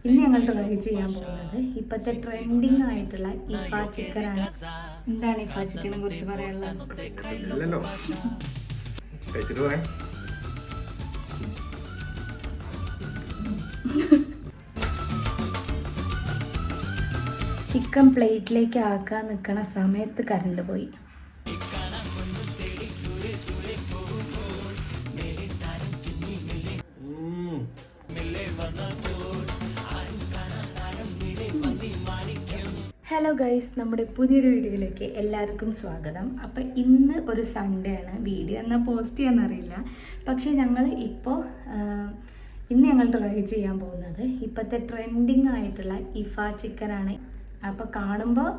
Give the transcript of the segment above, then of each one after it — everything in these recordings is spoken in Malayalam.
ഇന്ന് ഞങ്ങൾ ട്രൈ ചെയ്യാൻ പോകുന്നത് ഇപ്പോഴത്തെ ട്രെൻഡിങ് ആയിട്ടുള്ള ഇഫ ചിക്കനാണ്. എന്താണ് ഇഫ ചിക്കനെ കുറിച്ച് പറയാനുള്ളത്? ചിക്കൻ പ്ലേറ്റിലേക്ക് ആക്കാൻ നിൽക്കണ സമയത്ത് കറണ്ട് പോയി. ഹലോ ഗൈസ്, നമ്മുടെ പുതിയൊരു വീഡിയോയിലേക്ക് എല്ലാവർക്കും സ്വാഗതം. അപ്പോൾ ഇന്ന് ഒരു സൺഡേ ആണ്. വീഡിയോ എന്നാൽ പോസ്റ്റ് ചെയ്യാന്നറിയില്ല, പക്ഷേ ഇന്ന് ഞങ്ങൾ ട്രൈ ചെയ്യാൻ പോകുന്നത് ഇപ്പോഴത്തെ ട്രെൻഡിങ് ആയിട്ടുള്ള ഇഫ ചിക്കനാണ്. അപ്പോൾ കാണുമ്പോൾ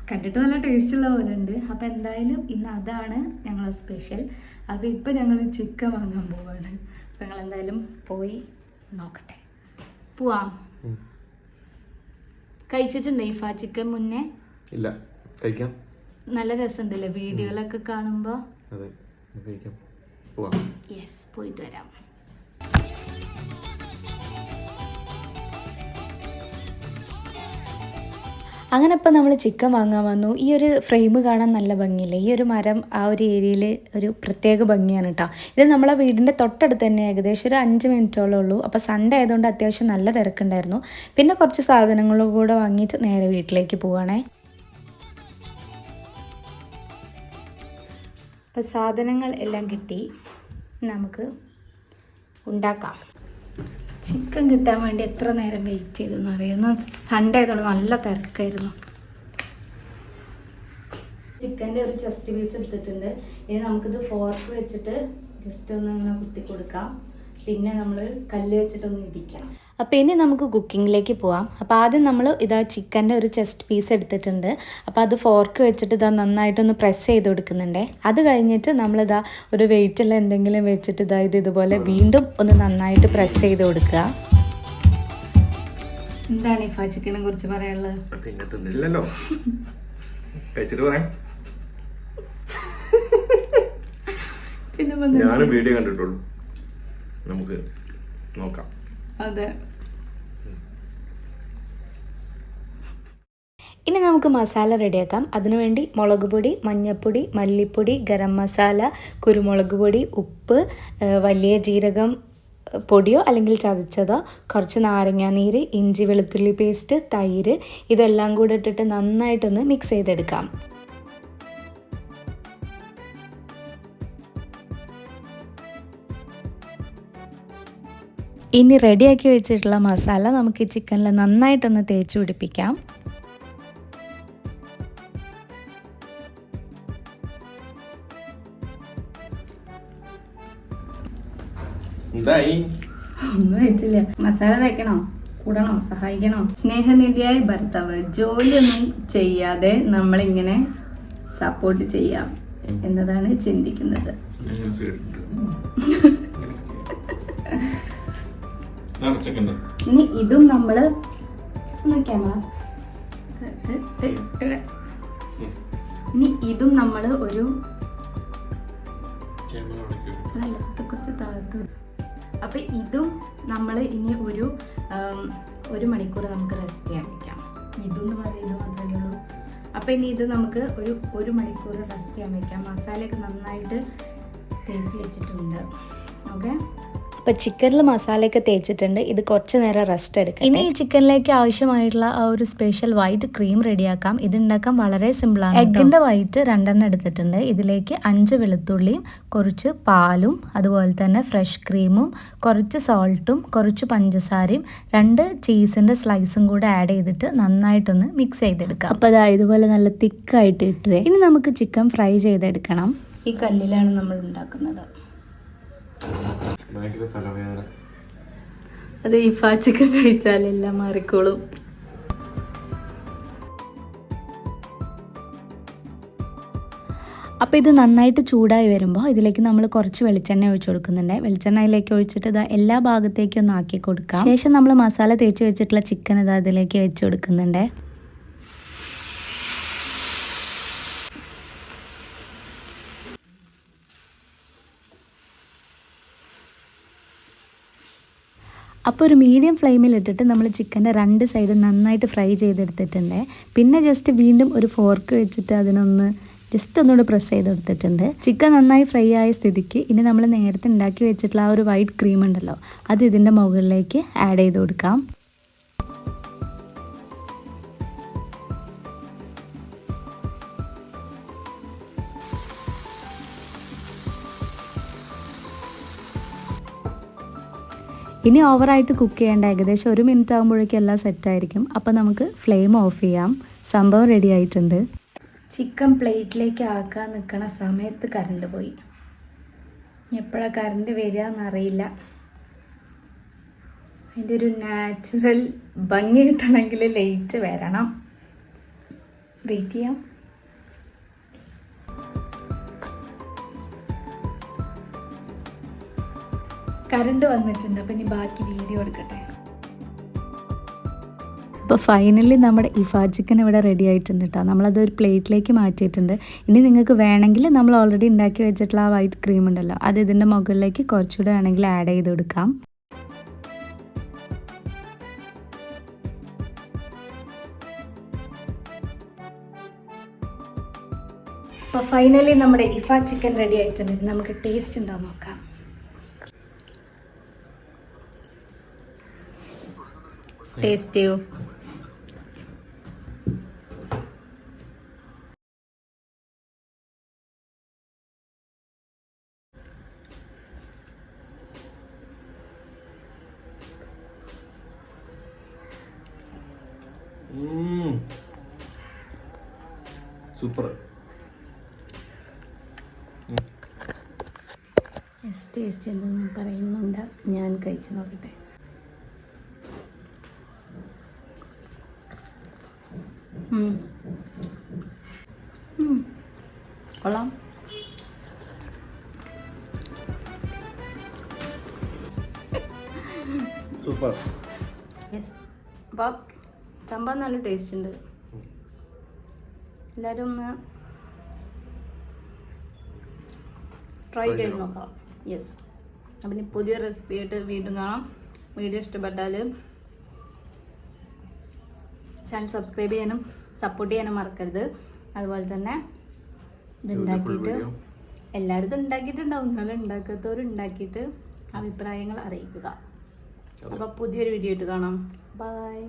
കണ്ടിട്ട് നല്ല ടേസ്റ്റുള്ള പോലെ ഉണ്ട്. അപ്പോൾ എന്തായാലും ഇന്ന് അതാണ് ഞങ്ങളെ സ്പെഷ്യൽ. അപ്പോൾ ഇപ്പോൾ ഞങ്ങൾ ചിക്കൻ വാങ്ങാൻ പോവാണ്. അപ്പോൾ ഞങ്ങൾ എന്തായാലും പോയി നോക്കട്ടെ. പോവാം. കഴിച്ചിട്ടുണ്ടോ ഇഫ ചിക്കൻ മുന്നേ? ഇല്ല, കഴിക്കാം. നല്ല രസമുണ്ടല്ലേ വീഡിയോയിലൊക്കെ കാണുമ്പോൾ? അതെ, കഴിക്കാം. പോവാം. യെസ്, പോയിട്ട് വരാം. അങ്ങനെ ഇപ്പോൾ നമ്മൾ ചിക്കൻ വാങ്ങാൻ വന്നു. ഈ ഒരു ഫ്രെയിം കാണാൻ നല്ല ഭംഗിയില്ലേ? ഈ ഒരു മരം ആ ഒരു ഏരിയയിൽ ഒരു പ്രത്യേക ഭംഗിയാണ് കേട്ടോ. ഇത് നമ്മളെ വീടിൻ്റെ തൊട്ടടുത്ത് തന്നെ, ഏകദേശം ഒരു 5 മിനിറ്റോളം ഉള്ളൂ. അപ്പോൾ സൺഡേ ആയതുകൊണ്ട് അത്യാവശ്യം നല്ല തിരക്കുണ്ടായിരുന്നു. പിന്നെ കുറച്ച് സാധനങ്ങളും കൂടെ വാങ്ങിയിട്ട് നേരെ വീട്ടിലേക്ക് പോവുകയാണേ. അപ്പോൾ സാധനങ്ങൾ എല്ലാം കിട്ടി, നമുക്ക് ഉണ്ടാക്കാം. ചിക്കൻ കിട്ടാൻ വേണ്ടി എത്ര നേരം വെയിറ്റ് ചെയ്തെന്ന് അറിയുന്നു. സൺഡേ ആയതുകൊണ്ട് നല്ല തിരക്കായിരുന്നു. ചിക്കൻ്റെ ഒരു ചെസ്റ്റ് പീസ് എടുത്തിട്ടുണ്ട്. ഇനി നമുക്കിത് ഫോർക്ക് വെച്ചിട്ട് ജസ്റ്റ് ഒന്ന് ഇങ്ങനെ കുത്തി കൊടുക്കാം. പിന്നെ നമ്മൾ കല്ല് വെച്ചിട്ടൊന്ന് ഇടിക്കണം. അപ്പോൾ ഇനി നമുക്ക് കുക്കിങ്ങിലേക്ക് പോവാം. അപ്പോൾ ആദ്യം നമ്മൾ ചിക്കൻ്റെ ഒരു ചെസ്റ്റ് പീസ് എടുത്തിട്ടുണ്ട്. അപ്പോൾ അത് ഫോർക്ക് വെച്ചിട്ട് നന്നായിട്ടൊന്ന് പ്രസ് ചെയ്ത് കൊടുക്കുന്നുണ്ട്. അത് കഴിഞ്ഞിട്ട് നമ്മളിതാ ഒരു വെയിറ്റുള്ള എന്തെങ്കിലും വെച്ചിട്ട് ഇതുപോലെ വീണ്ടും ഒന്ന് നന്നായിട്ട് പ്രസ് ചെയ്ത് കൊടുക്കുക. എന്താണ് ഇഫ ചിക്കനെ കുറിച്ച് പറയാനുള്ളത്? പിന്നെ വീഡിയോ കണ്ടിട്ടുള്ളൂ, നമുക്ക് നോക്കാം. അതെ, ഇനി നമുക്ക് മസാല റെഡിയാക്കാം. അതിനുവേണ്ടി മുളക് പൊടി, മഞ്ഞൾപ്പൊടി, മല്ലിപ്പൊടി, ഗരം മസാല, കുരുമുളക് പൊടി, ഉപ്പ്, വലിയ ജീരകം പൊടിയോ അല്ലെങ്കിൽ ചതച്ചതോ, കുറച്ച് നാരങ്ങാനീര്, ഇഞ്ചി വെളുത്തുള്ളി പേസ്റ്റ്, തൈര്, ഇതെല്ലാം കൂടെ ഇട്ടിട്ട് നന്നായിട്ടൊന്ന് മിക്സ് ചെയ്തെടുക്കാം. ഇനി റെഡിയാക്കി വെച്ചിട്ടുള്ള മസാല നമുക്ക് ഈ ചിക്കനിൽ നന്നായിട്ടൊന്ന് തേച്ച് പിടിപ്പിക്കാം. ഒന്നും വെച്ചില്ല. മസാല തേക്കണോ, കൂടണോ, സഹായിക്കണോ? സ്നേഹനിധിയായ ഭർത്താവ് ജോലിയൊന്നും ചെയ്യാതെ നമ്മളിങ്ങനെ സപ്പോർട്ട് ചെയ്യാം എന്നതാണ് ചിന്തിക്കുന്നത്. ഇനി ഇതും നമ്മള് ഒരു കുറച്ച് താഴ്ത്തു. അപ്പൊ ഇതും നമ്മൾ ഇനി ഒരു മണിക്കൂർ നമുക്ക് റെസ്റ്റ് ചെയ്യാൻ വെക്കാം. ഇതെന്ന് പറയുന്നത് മാത്രമേ ഉള്ളൂ. അപ്പൊ ഇനി ഇത് നമുക്ക് ഒരു മണിക്കൂർ റെസ്റ്റ് ചെയ്യാൻ വെക്കാം. മസാലയൊക്കെ നന്നായിട്ട് തേച്ച് വെച്ചിട്ടുണ്ട്. ഓക്കെ, അപ്പോൾ ചിക്കനിൽ മസാലയൊക്കെ തേച്ചിട്ടുണ്ട്. ഇത് കുറച്ച് നേരം റെസ്റ്റ് എടുക്കാം. ഇനി ഈ ചിക്കനിലേക്ക് ആവശ്യമായിട്ടുള്ള ആ ഒരു സ്പെഷ്യൽ വൈറ്റ് ക്രീം റെഡിയാക്കാം. ഇത് ഉണ്ടാക്കാൻ വളരെ സിമ്പിളാണ്. എഗ്ഗിൻ്റെ വൈറ്റ് 2 എടുത്തിട്ടുണ്ട്. ഇതിലേക്ക് 5 വെളുത്തുള്ളിയും കുറച്ച് പാലും അതുപോലെ തന്നെ ഫ്രഷ് ക്രീമും കുറച്ച് സോൾട്ടും കുറച്ച് പഞ്ചസാരയും 2 ചീസിൻ്റെ സ്ലൈസും കൂടെ ആഡ് ചെയ്തിട്ട് നന്നായിട്ടൊന്ന് മിക്സ് ചെയ്തെടുക്കാം. അപ്പോൾ ഇതുപോലെ നല്ല തിക്കായിട്ട് കിട്ടുവേ. ഇനി നമുക്ക് ചിക്കൻ ഫ്രൈ ചെയ്തെടുക്കണം. ഈ കല്ലിലാണ് നമ്മൾ ഉണ്ടാക്കുന്നത്. അത് ഇഫ ചിക്കൻ കഴിച്ചാലെല്ലാം മാറിക്കോളും. അപ്പോൾ ഇത് നന്നായിട്ട് ചൂടായി വരുമ്പോൾ ഇതിലേക്ക് നമ്മൾ കുറച്ച് വെളിച്ചെണ്ണ ഒഴിച്ചു കൊടുക്കുന്നുണ്ട്. വെളിച്ചെണ്ണ അതിലേക്ക് ഒഴിച്ചിട്ട് എല്ലാ ഭാഗത്തേക്കും ഒന്ന് ആക്കി കൊടുക്കാം. ശേഷം നമ്മൾ മസാല തേച്ച് വെച്ചിട്ടുള്ള ചിക്കൻ അതിലേക്ക് വെച്ച് കൊടുക്കുന്നുണ്ട്. അപ്പോൾ ഒരു മീഡിയം ഫ്ലെയിമിൽ ഇട്ടിട്ട് നമ്മൾ ചിക്കൻ്റെ 2 സൈഡും നന്നായിട്ട് ഫ്രൈ ചെയ്തെടുത്തിട്ടുണ്ട്. പിന്നെ ജസ്റ്റ് വീണ്ടും ഒരു ഫോർക്ക് വെച്ചിട്ട് അതിനൊന്ന് ജസ്റ്റ് ഒന്നുകൂടെ പ്രസ് ചെയ്ത് കൊടുത്തിട്ടുണ്ട്. ചിക്കൻ നന്നായി ഫ്രൈ ആയ സ്ഥിതിക്ക് ഇനി നമ്മൾ നേരത്തെ ഉണ്ടാക്കി വെച്ചിട്ടുള്ള ആ ഒരു വൈറ്റ് ക്രീം ഉണ്ടല്ലോ, അത് ഇതിൻ്റെ മുകളിലേക്ക് ആഡ് ചെയ്ത് കൊടുക്കാം. ഇനി ഓവറായിട്ട് കുക്ക് ചെയ്യേണ്ട, ഏകദേശം 1 മിനിറ്റ് ആകുമ്പോഴേക്കും എല്ലാം സെറ്റായിരിക്കും. അപ്പോൾ നമുക്ക് ഫ്ലെയിം ഓഫ് ചെയ്യാം. സംഭവം റെഡി ആയിട്ടുണ്ട്. ചിക്കൻ പ്ലേറ്റിലേക്ക് ആക്കാൻ നിൽക്കുന്ന സമയത്ത് കറണ്ട് പോയി. എപ്പോഴാണ് കറണ്ട് വരിക എന്നറിയില്ല. അതിൻ്റെ ഒരു നാച്ചുറൽ ഭംഗി കിട്ടണമെങ്കിൽ ലേറ്റ് വരണം. വെയിറ്റ് ചെയ്യാം. കറണ്ട് വന്നിട്ടുണ്ട്. അപ്പം ഇനി ബാക്കി വീഡിയോ എടുക്കട്ടെ. അപ്പോൾ ഫൈനലി നമ്മുടെ ഇഫാ ചിക്കൻ ഇവിടെ റെഡി ആയിട്ടുണ്ട് കേട്ടോ. നമ്മളത് ഒരു പ്ലേറ്റിലേക്ക് മാറ്റിയിട്ടുണ്ട്. ഇനി നിങ്ങൾക്ക് വേണമെങ്കിൽ നമ്മൾ ഓൾറെഡി ഉണ്ടാക്കി വെച്ചിട്ടുള്ള ആ വൈറ്റ് ക്രീം ഉണ്ടല്ലോ, അത് ഇതിൻ്റെ മുകളിലേക്ക് കുറച്ചുകൂടെ വേണമെങ്കിൽ ആഡ് ചെയ്ത് കൊടുക്കാം. അപ്പോൾ ഫൈനലി നമ്മുടെ ഇഫാ ചിക്കൻ റെഡി ആയിട്ടുണ്ട്. നമുക്ക് ടേസ്റ്റ് ഉണ്ടോ നോക്കാം. ടേസ്റ്റ് ചെയ്യൂ. സൂപ്പർ. ടേസ്റ്റ് എന്തെന്ന് പറയുന്നുണ്ട്. ഞാൻ കഴിച്ചു നോക്കട്ടെ. കൊള്ളാം. സൂപ്പർ. യെസ്. അപ്പോൾ സംഭവം നല്ല ടേസ്റ്റ് ഉണ്ട്. എല്ലാവരും ഒന്ന് ട്രൈ ചെയ്ത് നോക്കാം. യെസ്. അപ്പം ഇനി പുതിയ റെസിപ്പി ആയിട്ട് വീണ്ടും കാണാം. വീഡിയോ ഇഷ്ടപ്പെട്ടാൽ ചാനൽ സബ്സ്ക്രൈബ് ചെയ്യാനും സപ്പോർട്ട് ചെയ്യാനും മറക്കരുത്. അതുപോലെ തന്നെ ഇതുണ്ടാക്കിയിട്ട് എല്ലാവരും ഇത് ഉണ്ടാക്കിയിട്ടുണ്ടാവും. എന്നാലും ഉണ്ടാക്കാത്തവരുണ്ടാക്കിയിട്ട് അഭിപ്രായങ്ങൾ അറിയിക്കുക. അപ്പോൾ പുതിയൊരു വീഡിയോ ആയിട്ട് കാണാം. ബൈ.